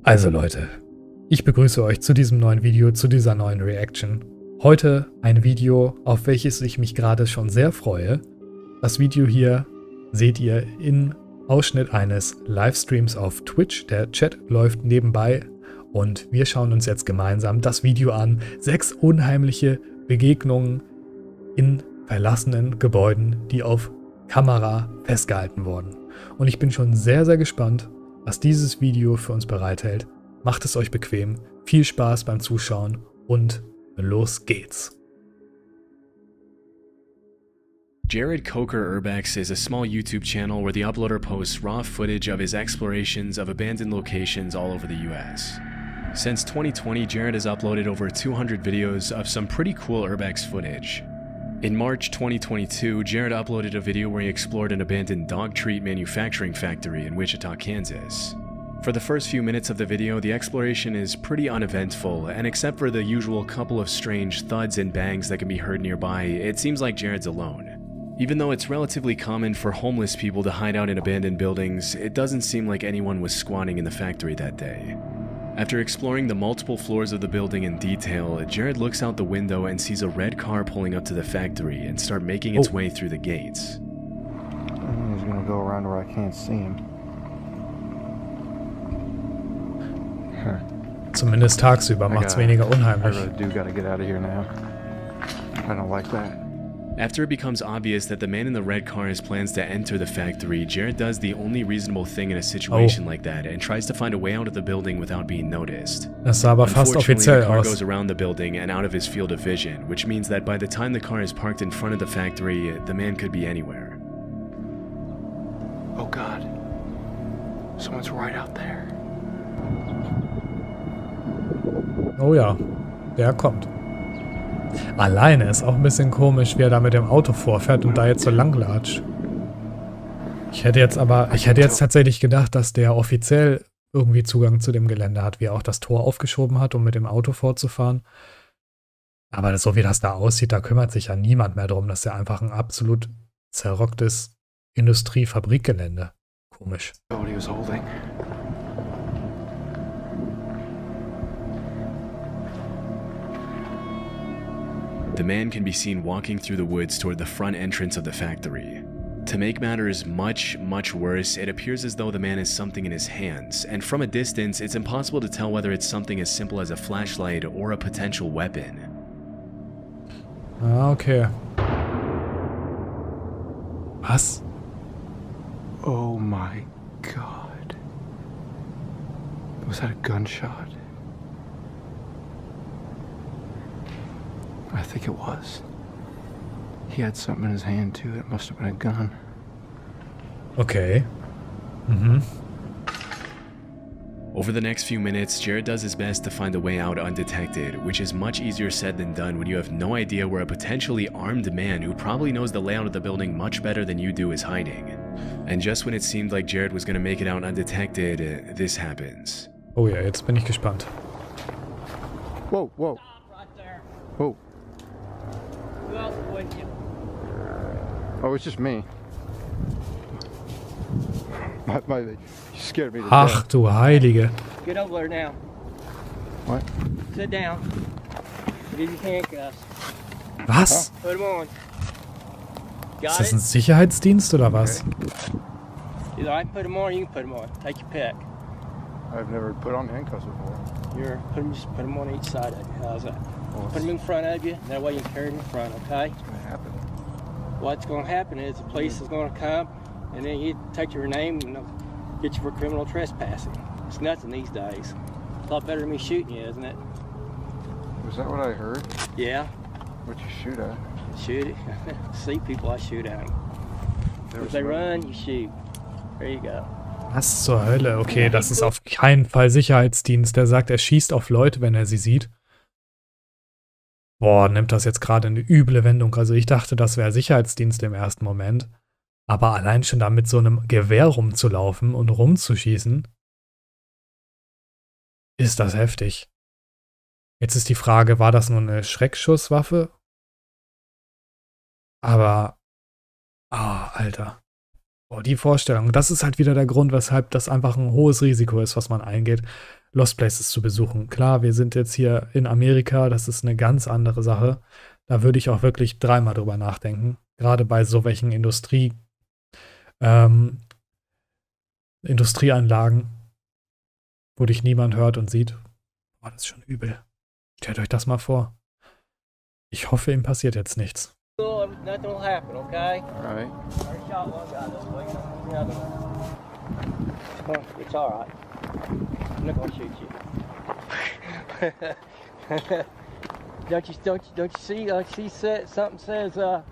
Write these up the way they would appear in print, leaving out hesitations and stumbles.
Also Leute, ich begrüße euch zu diesem neuen Video, zu dieser neuen Reaction. Heute ein Video, auf welches ich mich gerade schon sehr freue. Das Video hier seht ihr im Ausschnitt eines Livestreams auf Twitch. Der Chat läuft nebenbei und wir schauen uns jetzt gemeinsam das Video an. 6 unheimliche Begegnungen in verlassenen Gebäuden, die auf Kamera festgehalten wurden. Und ich bin schon sehr, sehr gespannt, was dieses Video für uns bereithält. Macht es euch bequem, viel Spaß beim Zuschauen und los geht's. Jared Coker Urbex is a small YouTube channel where the uploader posts raw footage of his explorations of abandoned locations all over the US. Since 2020, Jared has uploaded over 200 videos of some pretty cool Urbex footage. In March 2022, Jared uploaded a video where he explored an abandoned dog treat manufacturing factory in Wichita, Kansas. For the first few minutes of the video, the exploration is pretty uneventful, and except for the usual couple of strange thuds and bangs that can be heard nearby, it seems like Jared's alone. Even though it's relatively common for homeless people to hide out in abandoned buildings, it doesn't seem like anyone was squatting in the factory that day. After exploring the multiple floors of the building in detail, Jared looks out the window and sees a red car pulling up to the factory and start making its way through the gates. I think he's gonna go around where I can't see him. Zumindest tagsüber macht's weniger unheimlich. I really do gotta get out of here now. I don't like that. After it becomes obvious that the man in the red car has plans to enter the factory, Jared does the only reasonable thing in a situation like that and tries to find a way out of the building without being noticed. Das sah aber fast Unfortunately, offiziell the car aus. goes around the building and out of his field of vision, which means that by the time the car is parked in front of the factory, the man could be anywhere. Oh God. Someone's right out there. Oh ja, der kommt. Alleine ist auch ein bisschen komisch, wie er da mit dem Auto vorfährt und da jetzt so langlatscht. Ich hätte jetzt tatsächlich gedacht, dass der offiziell irgendwie Zugang zu dem Gelände hat, wie er auch das Tor aufgeschoben hat, um mit dem Auto fortzufahren. Aber so wie das da aussieht, da kümmert sich ja niemand mehr drum. Das ist ja einfach ein absolut zerrocktes Industriefabrikgelände. Komisch. The man can be seen walking through the woods toward the front entrance of the factory. To make matters much worse, it appears as though the man has something in his hands, and from a distance, it's impossible to tell whether it's something as simple as a flashlight or a potential weapon. Ah, okay. Was? Oh my God. Was that a gunshot? I think it was. He had something in his hand too. It must have been a gun. Okay. Mhm. Over the next few minutes, Jared does his best to find a way out undetected, which is much easier said than done when you have no idea where a potentially armed man who probably knows the layout of the building much better than you do is hiding. And just when it seemed like Jared was going to make it out undetected, this happens. Oh ja, jetzt bin ich gespannt. Whoa, whoa. Whoa. Who else is with you? Oh, it's just me. You scared me to Ach death. du Heilige. Get over there now. What? Sit down. Give your handcuffs. Was? Put them on. Ist Got das ein it? Sicherheitsdienst oder was? Either I can put them on or you can put them on. Take your pick. I've never put on handcuffs before. Just put them on each side of you. How's that? Well, Put them in front of you. That way you can carry them in front, okay? what's gonna happen? What's going to happen is the police is going to come and then you take your name and they'll get you for criminal trespassing. It's nothing these days. A lot better than me shooting you, isn't it? Was that what I heard? Yeah. What'd you shoot at? Shoot it. See people, I shoot at them. There If was they somebody- run, you shoot. There you go. Was zur Hölle? Okay, das ist auf keinen Fall Sicherheitsdienst. Der sagt, er schießt auf Leute, wenn er sie sieht. Boah, nimmt das jetzt gerade eine üble Wendung. Also ich dachte, das wäre Sicherheitsdienst im ersten Moment. Aber allein schon da mit so einem Gewehr rumzulaufen und rumzuschießen, ist das heftig. Jetzt ist die Frage, war das nur eine Schreckschusswaffe? Aber, Alter. Oh, die Vorstellung, das ist halt wieder der Grund, weshalb das einfach ein hohes Risiko ist, was man eingeht, Lost Places zu besuchen. Klar, wir sind jetzt hier in Amerika, das ist eine ganz andere Sache. Da würde ich auch wirklich dreimal drüber nachdenken. Gerade bei so welchen Industrieanlagen, wo dich niemand hört und sieht. Oh, das ist schon übel. Stellt euch das mal vor. Ich hoffe, ihm passiert jetzt nichts. Nothing will happen, okay? Right. I shot one guy this week. The other one. It's all right. I'm not gonna shoot you. don't you see? She said something says a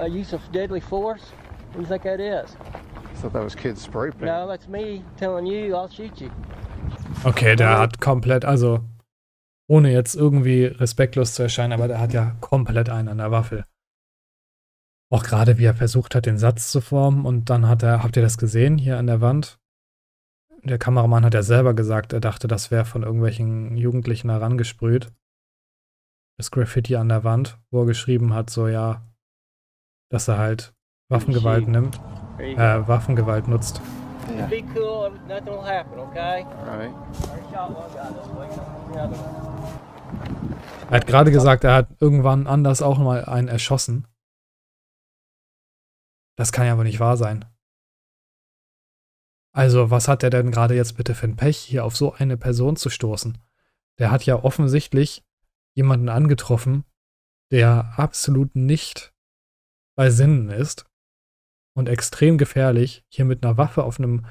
use of deadly force. What do you think that is? I thought that was kids spray paint. No, that's me telling you I'll shoot you. Okay, der hat komplett, also ohne jetzt irgendwie respektlos zu erscheinen, aber der hat ja komplett einen an der Waffel. Auch gerade wie er versucht hat, den Satz zu formen und dann habt ihr das gesehen hier an der Wand? Der Kameramann hat ja selber gesagt, er dachte, das wäre von irgendwelchen Jugendlichen herangesprüht. Das Graffiti an der Wand, wo er geschrieben hat, so ja, dass er halt Waffengewalt nimmt, Waffengewalt nutzt. Yeah. Be cool, nothing will happen, okay? Right. I shot one guy this week. The other one. Er hat gerade gesagt, er hat irgendwann anders auch mal einen erschossen. Das kann ja wohl nicht wahr sein. Also, was hat er denn gerade jetzt bitte für ein Pech, hier auf so eine Person zu stoßen? Der hat ja offensichtlich jemanden angetroffen, der absolut nicht bei Sinnen ist und extrem gefährlich hier mit einer Waffe auf einem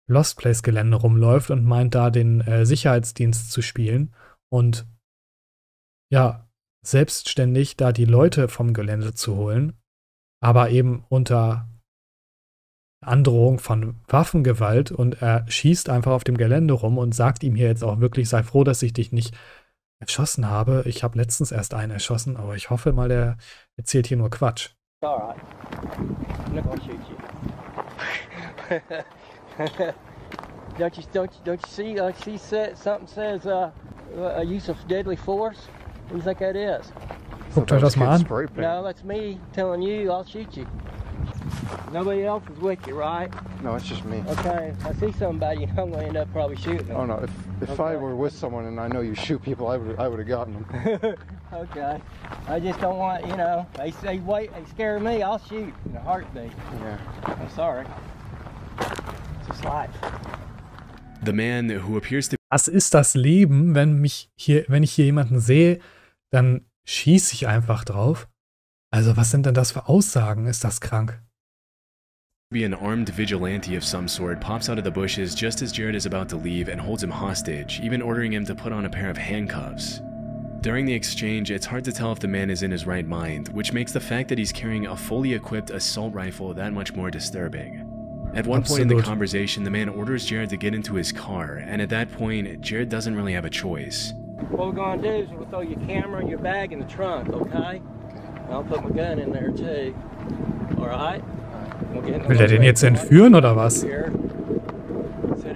Lost Place Gelände rumläuft und meint da den Sicherheitsdienst zu spielen und ja, selbstständig da die Leute vom Gelände zu holen, aber eben unter Androhung von Waffengewalt und er schießt einfach auf dem Gelände rum und sagt ihm hier jetzt auch wirklich, sei froh, dass ich dich nicht erschossen habe. Ich habe letztens erst einen erschossen, aber ich hoffe mal, der erzählt hier nur Quatsch. All right. I'm not gonna shoot you. don't you see? She said something says a use of deadly force. What do you think that is? Guckt euch das mal an. No, that's me telling you I'll shoot you. Nobody else is with you, right? No, it's just me. Okay, if I see somebody, I'm gonna end up probably shooting them. Oh no, if I were with someone and I know you shoot people, I would have gotten them. Okay, I just don't want, you know, they say wait, they scare me, I'll shoot in a heartbeat. Yeah. I'm sorry. It's just life. The man who appears to Das ist das Leben, wenn ich hier jemanden sehe, dann schieße ich einfach drauf. Also was sind denn das für Aussagen? Ist das krank? be an armed vigilante of some sort pops out of the bushes just as Jared is about to leave and holds him hostage, even ordering him to put on a pair of handcuffs. During the exchange, it's hard to tell if the man is in his right mind, which makes the fact that he's carrying a fully equipped assault rifle that much more disturbing. At one point in the conversation, the man orders Jared to get into his car, and at that point, Jared doesn't really have a choice. What we're gonna do is we'll throw your camera and your bag in the trunk, okay? And I'll put my gun in there too. Alright? Will der den jetzt entführen oder was? Set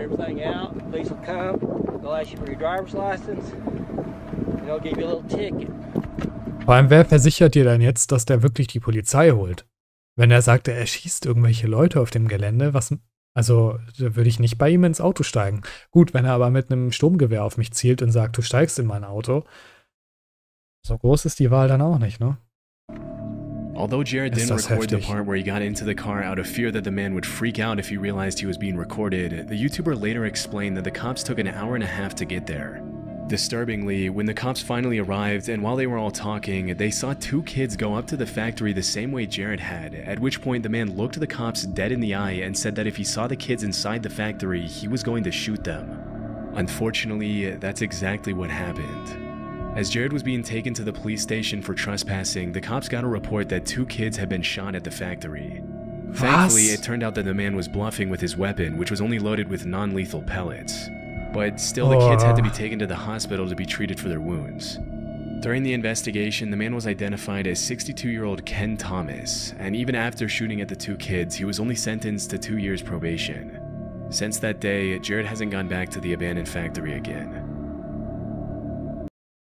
everything out, the police will come, they'll ask you for your driver's license, and they'll give you a little ticket. Vor allem, wer versichert dir denn jetzt, dass der wirklich die Polizei holt? Wenn er sagt, er erschießt irgendwelche Leute auf dem Gelände, also da würde ich nicht bei ihm ins Auto steigen. Gut, wenn er aber mit einem Sturmgewehr auf mich zielt und sagt, du steigst in mein Auto, so groß ist die Wahl dann auch nicht, ne? Although Jared didn't record the part where he got into the car out of fear that the man would freak out if he realized he was being recorded, the YouTuber later explained that the cops took an hour and a half to get there. Disturbingly, when the cops finally arrived and while they were all talking, they saw two kids go up to the factory the same way Jared had, at which point the man looked the cops dead in the eye and said that if he saw the kids inside the factory, he was going to shoot them. Unfortunately, that's exactly what happened. As Jared was being taken to the police station for trespassing, the cops got a report that two kids had been shot at the factory. Thankfully, it turned out that the man was bluffing with his weapon, which was only loaded with non-lethal pellets. But still, the kids had to be taken to the hospital to be treated for their wounds. During the investigation, the man was identified as 62-year-old Ken Thomas, and even after shooting at the two kids, he was only sentenced to 2 years probation. Since that day, Jared hasn't gone back to the abandoned factory again.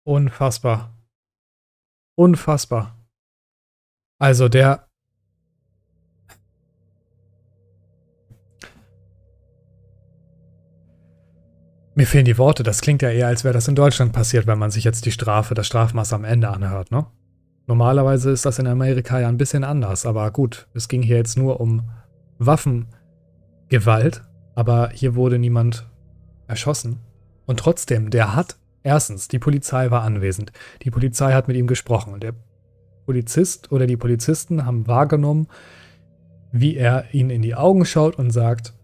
Unfassbar. Unfassbar. Also Mir fehlen die Worte, das klingt ja eher, als wäre das in Deutschland passiert, wenn man sich jetzt die Strafe, das Strafmaß am Ende anhört, ne? Normalerweise ist das in Amerika ja ein bisschen anders, aber gut, es ging hier jetzt nur um Waffengewalt, aber hier wurde niemand erschossen. Und trotzdem, der hat, erstens, die Polizei war anwesend, die Polizei hat mit ihm gesprochen und der Polizist oder die Polizisten haben wahrgenommen, wie er ihnen in die Augen schaut und sagt,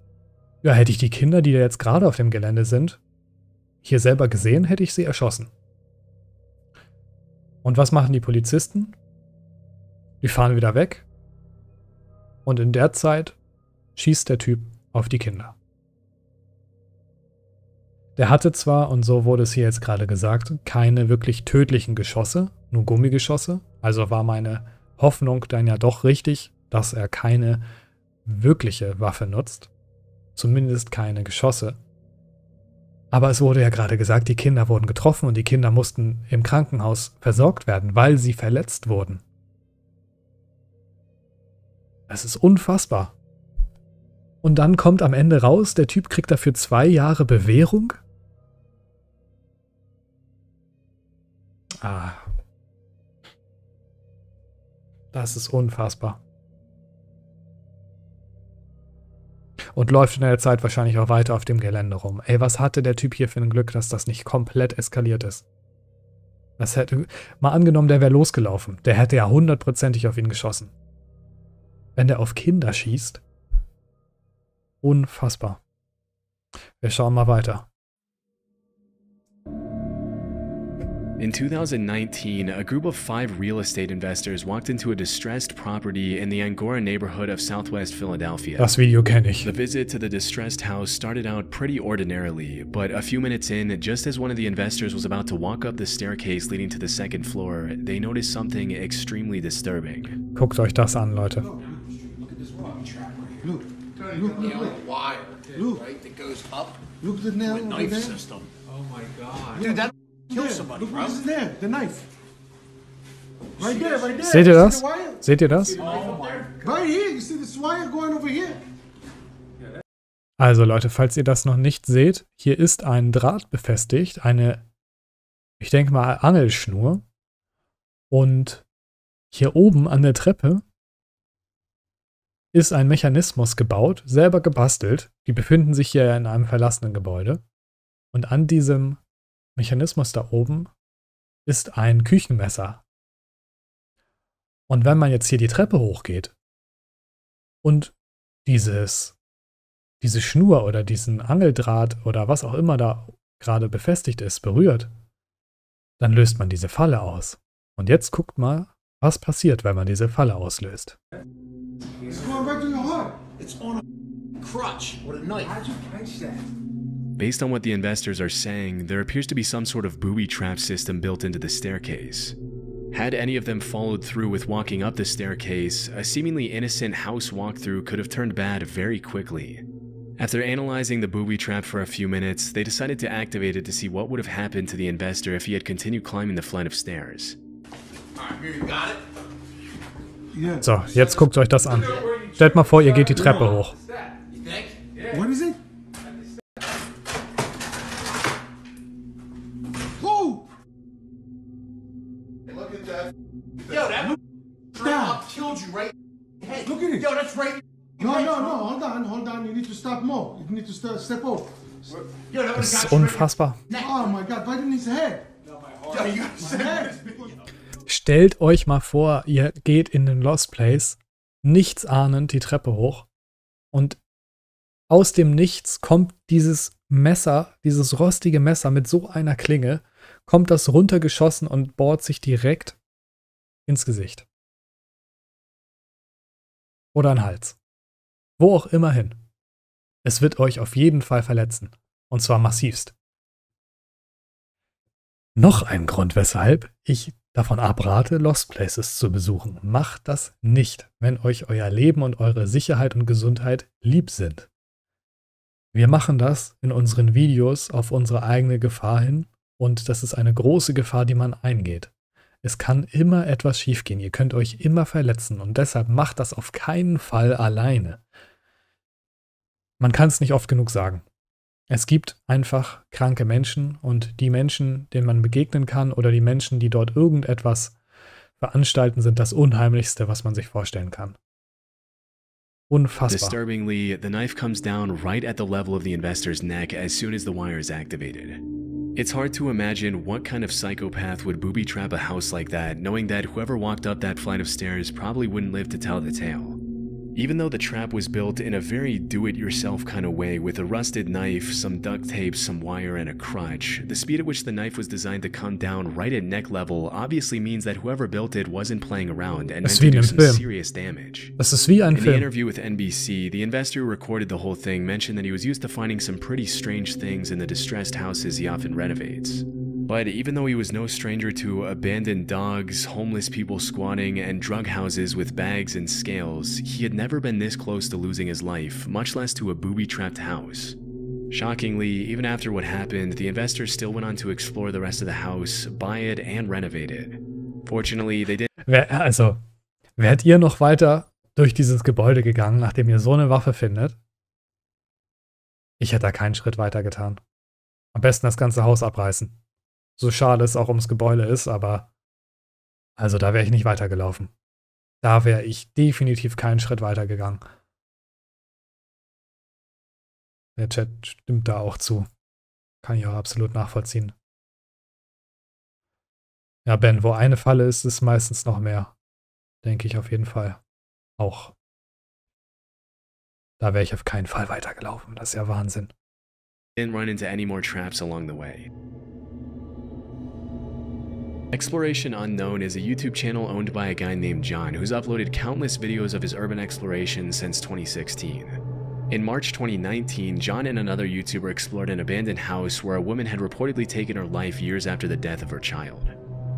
ja, hätte ich die Kinder, die da jetzt gerade auf dem Gelände sind, hier selber gesehen, hätte ich sie erschossen. Und was machen die Polizisten? Die fahren wieder weg und in der Zeit schießt der Typ auf die Kinder. Der hatte zwar, und so wurde es hier jetzt gerade gesagt, keine wirklich tödlichen Geschosse, nur Gummigeschosse. Also war meine Hoffnung dann ja doch richtig, dass er keine wirkliche Waffe nutzt. Zumindest keine Geschosse. Aber es wurde ja gerade gesagt, die Kinder wurden getroffen und die Kinder mussten im Krankenhaus versorgt werden, weil sie verletzt wurden. Das ist unfassbar. Und dann kommt am Ende raus, der Typ kriegt dafür 2 Jahre Bewährung. Das ist unfassbar. Und läuft in der Zeit wahrscheinlich auch weiter auf dem Gelände rum. Ey, was hatte der Typ hier für ein Glück, dass das nicht komplett eskaliert ist? Das hätte, mal angenommen, der wäre losgelaufen. Der hätte ja 100%ig auf ihn geschossen. Wenn der auf Kinder schießt. Unfassbar. Wir schauen mal weiter. In 2019, a group of 5 real estate investors walked into a distressed property in the Angora neighborhood of southwest Philadelphia. Das Video kenne ich. The visit to the distressed house started out pretty ordinarily, but a few minutes in, just as one of the investors was about to walk up the staircase leading to the 2nd floor, they noticed something extremely disturbing. Guckt euch das an, Leute. Look at this rock track right here. Look, nail wire. Look, right, that goes up. Look at the nail with over knife there. system. Oh my god. Dude, that kill somebody, Look bro. what is there, the knife. Right there, right there. Seht ihr das? See the wire? Seht ihr das? Right here, you see this wire going over here. Also Leute, falls ihr das noch nicht seht, hier ist ein Draht befestigt, eine, ich denke mal, Angelschnur. Und hier oben an der Treppe ist ein Mechanismus gebaut, selber gebastelt. Die befinden sich hier in einem verlassenen Gebäude. Und an diesem Mechanismus da oben ist ein Küchenmesser. Und wenn man jetzt hier die Treppe hochgeht und diese Schnur oder diesen Angeldraht oder was auch immer da gerade befestigt ist, berührt, dann löst man diese Falle aus. Und jetzt guckt mal, was passiert, wenn man diese Falle auslöst. It's going right to your heart. It's on a crutch with a knife. How'd you catch that? Based on what the investors are saying, there appears to be some sort of booby trap system built into the staircase. Had any of them followed through with walking up the staircase, a seemingly innocent house walkthrough could have turned bad very quickly. After analyzing the booby trap for a few minutes, they decided to activate it to see what would have happened to the investor if he had continued climbing the flight of stairs. Alright, here, you got it? Yeah. So, jetzt guckt euch das an. Stellt mal vor, ihr geht die Treppe hoch. You think? What is it? Oh! Look at that. Yo, that Stop. killed you right in the head. Look at it. Yo, that's right. No, no, no. Hold on. You need to stop more. You need to step over. Yo, that Das was ist unfassbar. Oh my God! Right in his head. Yo, you got My head. Stellt euch mal vor, ihr geht in den Lost Place, nichts ahnend die Treppe hoch und aus dem Nichts kommt dieses Messer, dieses rostige Messer mit so einer Klinge, kommt das runtergeschossen und bohrt sich direkt ins Gesicht. Oder an den Hals. Wo auch immer hin. Es wird euch auf jeden Fall verletzen. Und zwar massivst. Noch ein Grund, weshalb ich davon abrate, Lost Places zu besuchen. Macht das nicht, wenn euch euer Leben und eure Sicherheit und Gesundheit lieb sind. Wir machen das in unseren Videos auf unsere eigene Gefahr hin und das ist eine große Gefahr, die man eingeht. Es kann immer etwas schiefgehen, ihr könnt euch immer verletzen und deshalb macht das auf keinen Fall alleine. Man kann es nicht oft genug sagen. Es gibt einfach kranke Menschen und die Menschen, denen man begegnen kann oder die Menschen, die dort irgendetwas veranstalten, sind das Unheimlichste, was man sich vorstellen kann. Unfassbar. Disturbingly, the knife comes down right at the level of the investor's neck as soon as the wire is activated. It's hard to imagine what kind of psychopath would booby trap a house like that, knowing that whoever walked up that flight of stairs probably wouldn't live to tell the tale. Even though the trap was built in a very do-it-yourself kind of way with a rusted knife, some duct tape, some wire, and a crutch, the speed at which the knife was designed to come down right at neck level obviously means that whoever built it wasn't playing around and meant to do some serious damage. Das ist wie ein In Film. the interview with NBC, the investor who recorded the whole thing mentioned that he was used to finding some pretty strange things in the distressed houses he often renovates. But even though he was no stranger to abandoned dogs, homeless people squatting, and drug houses with bags and scales, he had never been this close to losing his life, much less to a booby-trapped house. Shockingly, even after what happened, the investors still went on to explore the rest of the house, buy it, and renovate it. Fortunately, they didn't. Wärt ihr noch weiter durch dieses Gebäude gegangen, nachdem ihr so eine Waffe findet? Ich hätte da keinen Schritt weiter getan. Am besten das ganze Haus abreißen. So schade es auch ums Gebäude ist, aber also da wäre ich nicht weitergelaufen. Da wäre ich definitiv keinen Schritt weitergegangen. Der Chat stimmt da auch zu. Kann ich auch absolut nachvollziehen. Ja, Ben, wo eine Falle ist, ist meistens noch mehr. Denke ich auf jeden Fall. Auch. Da wäre ich auf keinen Fall weitergelaufen. Das ist ja Wahnsinn. run into any more traps along the way. Exploration Unknown is a YouTube channel owned by a guy named John who's uploaded countless videos of his urban exploration since 2016. In March 2019, John and another YouTuber explored an abandoned house where a woman had reportedly taken her life years after the death of her child.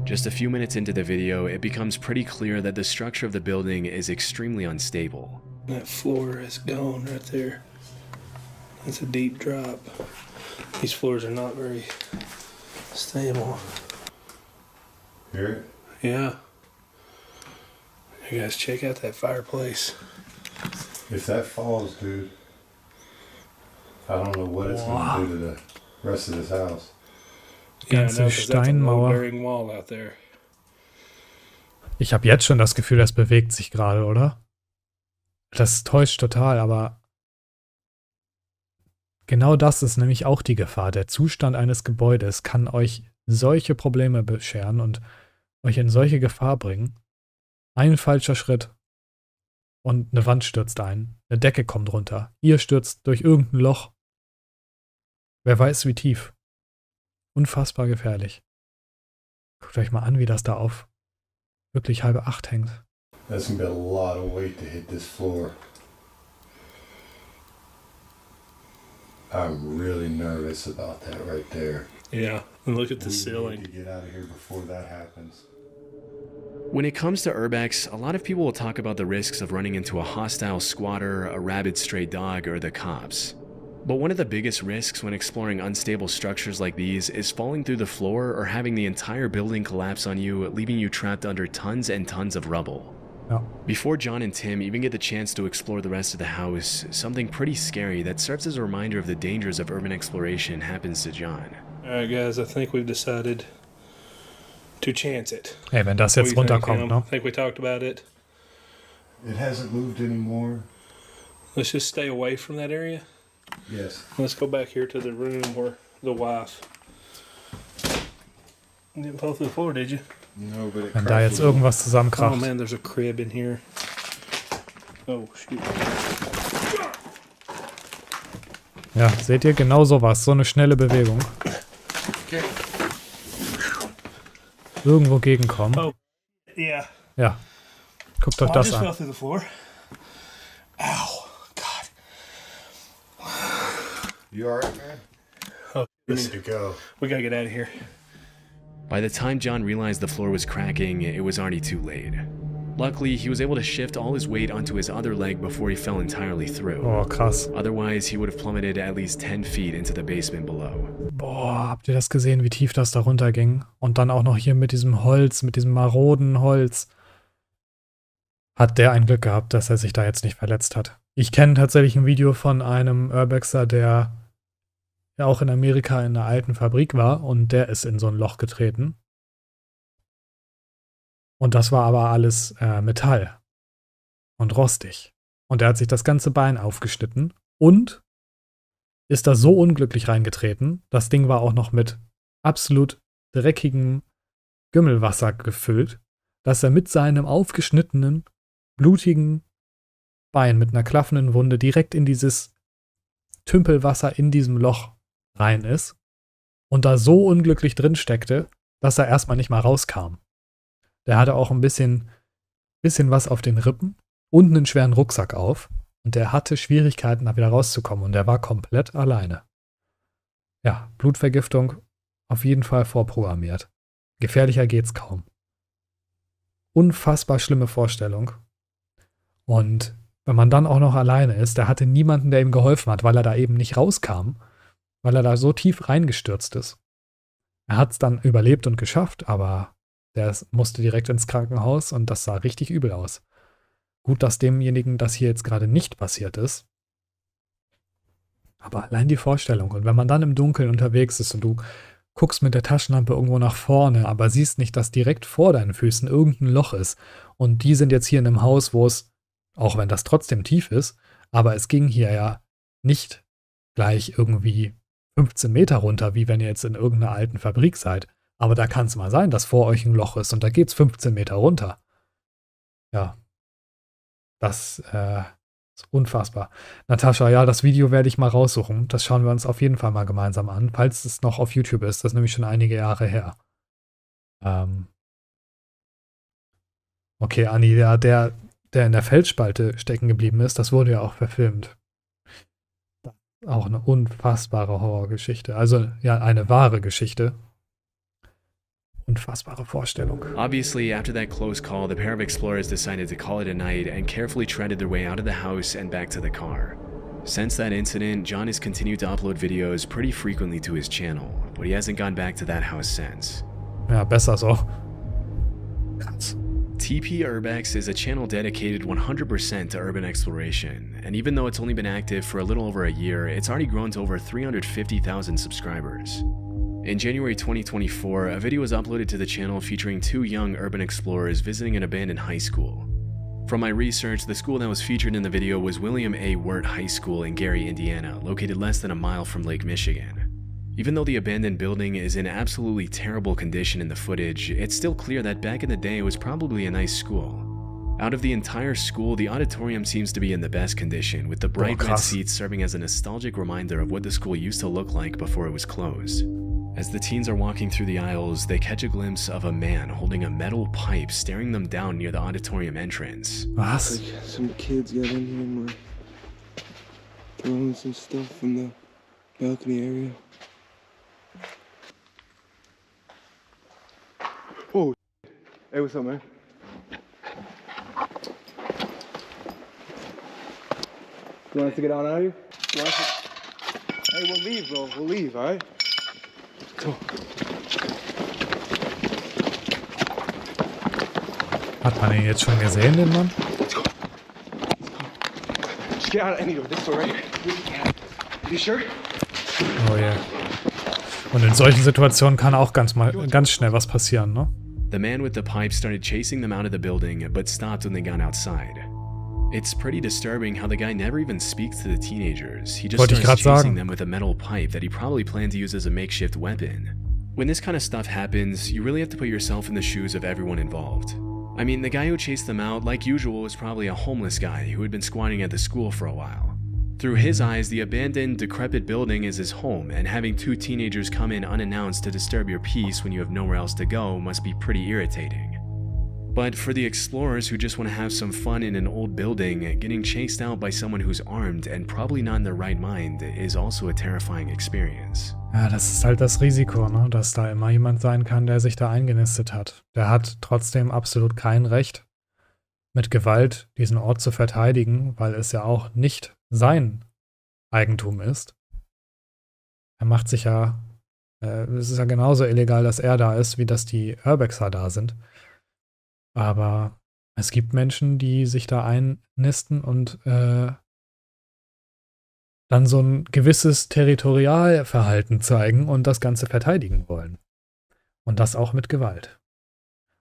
Just a few minutes into the video, it becomes pretty clear that the structure of the building is extremely unstable. That floor is gone right there. That's a deep drop. These floors are not very stable. Hear it? Yeah. You guys check out that fireplace. If that falls, dude, I don't know what it's going to do to the rest of this house. Ganze Steinmauer. Bearing wall out there. Ich habe jetzt schon das Gefühl, das bewegt sich gerade, oder? Das täuscht total, aber genau das ist nämlich auch die Gefahr. Der Zustand eines Gebäudes kann euch solche Probleme bescheren und euch in solche Gefahr bringen. Ein falscher Schritt und eine Wand stürzt ein. Eine Decke kommt runter. Ihr stürzt durch irgendein Loch. Wer weiß wie tief. Unfassbar gefährlich. Guckt euch mal an, wie das da auf wirklich 7:30 hängt. That's gonna be a lot of weight to hit this floor. I'm really nervous about that right there. Yeah, and look at the ceiling. We need to get out of here before that happens. When it comes to urbex, a lot of people will talk about the risks of running into a hostile squatter, a rabid stray dog, or the cops. But one of the biggest risks when exploring unstable structures like these is falling through the floor or having the entire building collapse on you, leaving you trapped under tons and tons of rubble. Ja. Before John and Tim even get the chance to explore the rest of the house, something pretty scary that serves as a reminder of the dangers of urban exploration happens to John. Alright guys, I think we've decided to chance it. Hey, wenn das jetzt runterkommt, ne? I think we talked about it. It hasn't moved anymore. Let's just stay away from that area. Yes. Let's go back here to the room where the wife. You didn't fall through the floor, did you? No, but it Wenn da jetzt irgendwas Oh zusammenkracht. man, there's a crib in here. Oh shoot. Ja, seht ihr, genau sowas. So eine schnelle Bewegung. Okay. Irgendwo gegenkommen. Oh. Yeah. Ja. Guckt euch I das just fell an. through the floor. Ow. God. You alright, man? Oh, We need to go. we gotta get out of here. By the time John realized the floor was cracking, it was already too late. Luckily, he was able to shift all his weight onto his other leg before he fell entirely through. Oh, krass. Otherwise, he would have plummeted at least 10 feet into the basement below. Boah, habt ihr das gesehen, wie tief das da runterging? Und dann auch noch hier mit diesem Holz, mit diesem maroden Holz. Hat der ein Glück gehabt, dass er sich da jetzt nicht verletzt hat. Ich kenne tatsächlich ein Video von einem Urbexer, der auch in Amerika in einer alten Fabrik war und der ist in so ein Loch getreten. Und das war aber alles Metall und rostig. Und er hat sich das ganze Bein aufgeschnitten und ist da so unglücklich reingetreten. Das Ding war auch noch mit absolut dreckigem Gümmelwasser gefüllt, dass er mit seinem aufgeschnittenen, blutigen Bein mit einer klaffenden Wunde direkt in dieses Tümpelwasser in diesem Loch rein ist und da so unglücklich drin steckte, dass er erstmal nicht mal rauskam. Der hatte auch ein bisschen was auf den Rippen und einen schweren Rucksack auf und der hatte Schwierigkeiten, da wieder rauszukommen und der war komplett alleine. Ja, Blutvergiftung auf jeden Fall vorprogrammiert. Gefährlicher geht's kaum. Unfassbar schlimme Vorstellung. Und wenn man dann auch noch alleine ist, der hatte niemanden, der ihm geholfen hat, weil er da eben nicht rauskam, weil er da so tief reingestürzt ist. Er hat es dann überlebt und geschafft, aber der musste direkt ins Krankenhaus und das sah richtig übel aus. Gut, dass demjenigen das hier jetzt gerade nicht passiert ist. Aber allein die Vorstellung. Und wenn man dann im Dunkeln unterwegs ist und du guckst mit der Taschenlampe irgendwo nach vorne, aber siehst nicht, dass direkt vor deinen Füßen irgendein Loch ist. Und die sind jetzt hier in einem Haus, wo es, auch wenn das trotzdem tief ist, aber es ging hier ja nicht gleich irgendwie 15 Meter runter, wie wenn ihr jetzt in irgendeiner alten Fabrik seid. Aber da kann es mal sein, dass vor euch ein Loch ist und da geht es 15 Meter runter. Ja, das ist unfassbar. Natascha, ja, das Video werde ich mal raussuchen. Das schauen wir uns auf jeden Fall mal gemeinsam an, falls es noch auf YouTube ist. Das ist nämlich schon einige Jahre her. Okay, Anni, der in der Felsspalte stecken geblieben ist, das wurde ja auch verfilmt. Auch eine unfassbare Horrorgeschichte. Also, ja, eine wahre Geschichte. Unfassbare Vorstellung. Obviously, after that close call, the pair of explorers decided to call it a night and carefully treaded their way out of the house and back to the car. Since that incident, John has continued to upload videos pretty frequently to his channel, but he hasn't gone back to that house since. Ja, besser so. Krass. TP Urbex is a channel dedicated 100% to urban exploration, and even though it's only been active for a little over a year, it's already grown to over 350,000 subscribers. In January 2024, a video was uploaded to the channel featuring 2 young urban explorers visiting an abandoned high school. From my research, the school that was featured in the video was William A. Wirt High School in Gary, Indiana, located less than a mile from Lake Michigan. Even though the abandoned building is in absolutely terrible condition in the footage, it's still clear that back in the day it was probably a nice school. Out of the entire school, the auditorium seems to be in the best condition, with the bright red seats serving as a nostalgic reminder of what the school used to look like before it was closed. As the teens are walking through the aisles, they catch a glimpse of a man holding a metal pipe staring them down near the auditorium entrance. Was? Like some kids got in here and were throwing some stuff from the balcony area. Oh, hey, what's up, man? You want us to get on out of here? Hey, we'll leave, bro. We'll leave, all right? Hat man ihn jetzt schon gesehen, den Mann? Just get out any door. This door right here. You sure? Oh yeah. Und in solchen Situationen kann auch ganz schnell was passieren, ne? The man with the pipe started chasing them out of the building, but stopped when they got outside. It's pretty disturbing how the guy never even speaks to the teenagers. He just starts chasing them with a metal pipe that he probably planned to use as a makeshift weapon. When this kind of stuff happens, you really have to put yourself in the shoes of everyone involved. I mean, the guy who chased them out, like usual, was probably a homeless guy who had been squatting at the school for a while. Through his eyes, the abandoned, decrepit building is his home, and having 2 teenagers come in unannounced to disturb your peace when you have nowhere else to go must be pretty irritating. But for the explorers who just want to have some fun in an old building, getting chased out by someone who's armed and probably not in their right mind is also a terrifying experience. Ja, das ist halt das Risiko, ne? Dass da immer jemand sein kann, der sich da eingenistet hat. Der hat trotzdem absolut kein Recht, mit Gewalt diesen Ort zu verteidigen, weil es ja auch nicht sein Eigentum ist. Er macht sich ja, es ist ja genauso illegal, dass er da ist, wie dass die Urbexer da sind. Aber es gibt Menschen, die sich da einnisten und dann so ein gewisses Territorialverhalten zeigen und das Ganze verteidigen wollen. Und das auch mit Gewalt.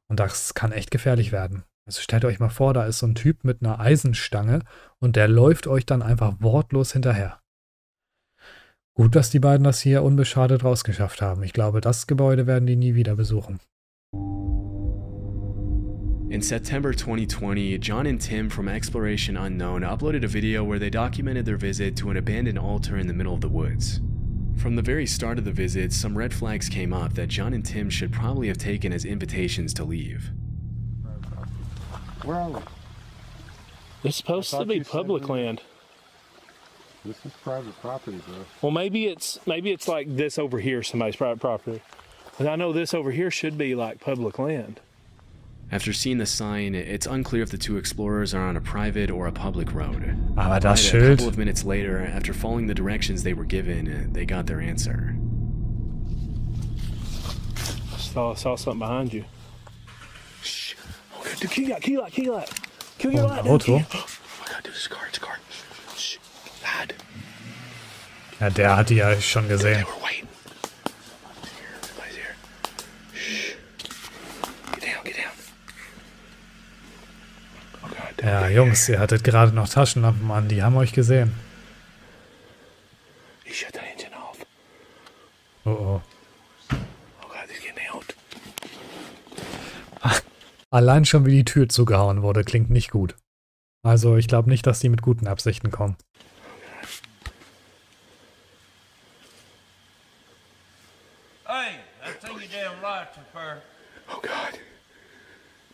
Und das kann echt gefährlich werden. Also stellt euch mal vor, da ist so ein Typ mit einer Eisenstange und der läuft euch dann einfach wortlos hinterher. Gut, dass die beiden das hier unbeschadet rausgeschafft haben. Ich glaube, das Gebäude werden die nie wieder besuchen. In September 2020, John and Tim from Exploration Unknown uploaded a video where they documented their visit to an abandoned altar in the middle of the woods. From the very start of the visit, some red flags came up that John and Tim should probably have taken as invitations to leave. Where are we? It's supposed to be public land. This is private property, bro. Well, maybe it's like this over here, somebody's private property. But I know this over here should be like public land. After seeing the sign, it's unclear if the two explorers are on a private or a public road. Aber das A Schild. couple of minutes later, after following the directions they were given, they got their answer. I saw something behind you. Shh. Oh, dude, kill your light. Kill your light. Auto. Oh my God, dude, it's a car. Shh. Hide. Ja, der hat die ja schon gesehen. They were waiting. Somebody's here. Shh. Get down. Oh God, dude, Ja, Jungs, ihr hattet gerade noch Taschenlampen an, die haben euch gesehen. He shut the engine off. Oh oh. Oh God, he's getting out. Allein schon wie die Tür zugehauen wurde, klingt nicht gut. Also ich glaube nicht, dass die mit guten Absichten kommen. Hey, that's in your damn lights, sir. Oh God.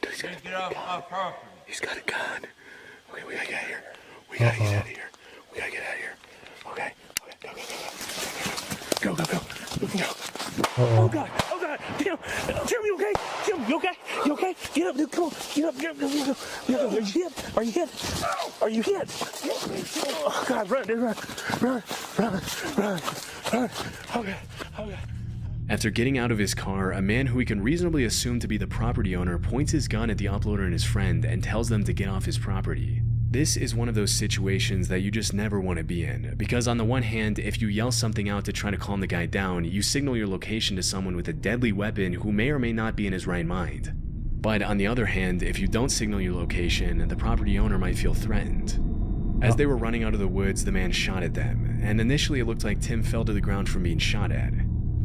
Dude, he's Get off my property. He's got a gun. Okay, we gotta get out of here. We gotta get out of here. Okay. Go. Oh Oh God. Tim, you okay? Tim, you okay? Get up, dude. Come on. Get up. Are you hit? Oh God, run, dude, run. Okay. After getting out of his car, a man who we can reasonably assume to be the property owner points his gun at the uploader and his friend and tells them to get off his property. This is one of those situations that you just never want to be in, because on the one hand, if you yell something out to try to calm the guy down, you signal your location to someone with a deadly weapon who may or may not be in his right mind. But on the other hand, if you don't signal your location, the property owner might feel threatened. As they were running out of the woods, the man shot at them, and initially it looked like Tim fell to the ground from being shot at.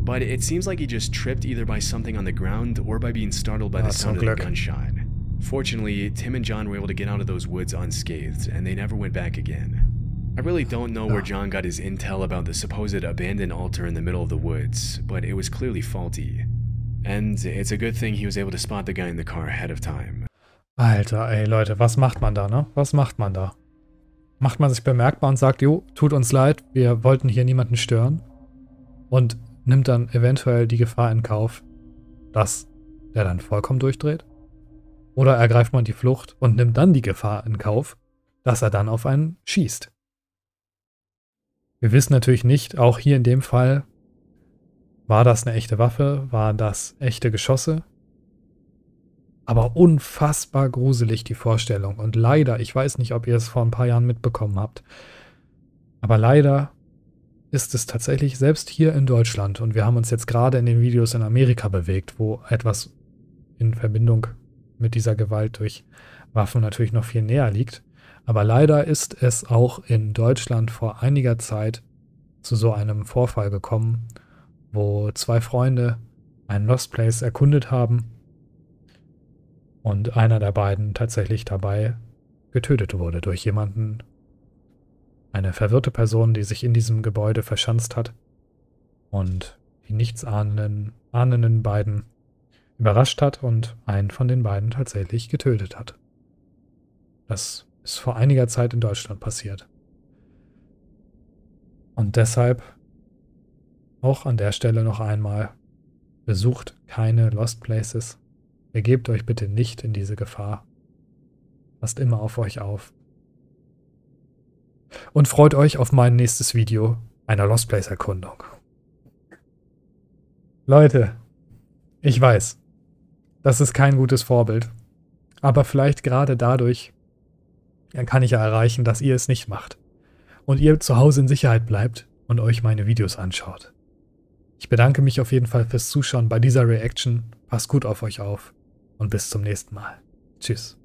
But it seems like he just tripped either by something on the ground or by being startled by the sound of the gunshot. Fortunately, Tim and John were able to get out of those woods unscathed, and they never went back again. I really don't know where John got his intel about the supposed abandoned altar in the middle of the woods, but it was clearly faulty. And it's a good thing he was able to spot the guy in the car ahead of time. Alter, ey Leute, was macht man da, ne? Was macht man da? Macht man sich bemerkbar und sagt, jo, tut uns leid, wir wollten hier niemanden stören? Und nimmt dann eventuell die Gefahr in Kauf, dass der dann vollkommen durchdreht? Oder ergreift man die Flucht und nimmt dann die Gefahr in Kauf, dass er dann auf einen schießt? Wir wissen natürlich nicht, auch hier in dem Fall, war das eine echte Waffe, waren das echte Geschosse? Aber unfassbar gruselig die Vorstellung. Und leider, ich weiß nicht, ob ihr es vor ein paar Jahren mitbekommen habt, aber leider ist es tatsächlich selbst hier in Deutschland, und wir haben uns jetzt gerade in den Videos in Amerika bewegt, wo etwas in Verbindung mit dieser Gewalt durch Waffen natürlich noch viel näher liegt. Aber leider ist es auch in Deutschland vor einiger Zeit zu so einem Vorfall gekommen, wo zwei Freunde einen Lost Place erkundet haben und einer der beiden tatsächlich dabei getötet wurde durch jemanden, eine verwirrte Person, die sich in diesem Gebäude verschanzt hat und die nichtsahnenden beiden überrascht hat und einen von den beiden tatsächlich getötet hat. Das ist vor einiger Zeit in Deutschland passiert. Und deshalb auch an der Stelle noch einmal, besucht keine Lost Places. Begebt euch bitte nicht in diese Gefahr. Passt immer auf euch auf. Und freut euch auf mein nächstes Video einer Lost Place Erkundung. Leute, ich weiß, das ist kein gutes Vorbild. Aber vielleicht gerade dadurch kann ich ja erreichen, dass ihr es nicht macht. und ihr zu Hause in Sicherheit bleibt und euch meine Videos anschaut. Ich bedanke mich auf jeden Fall fürs Zuschauen bei dieser Reaction. Passt gut auf euch auf und bis zum nächsten Mal. Tschüss.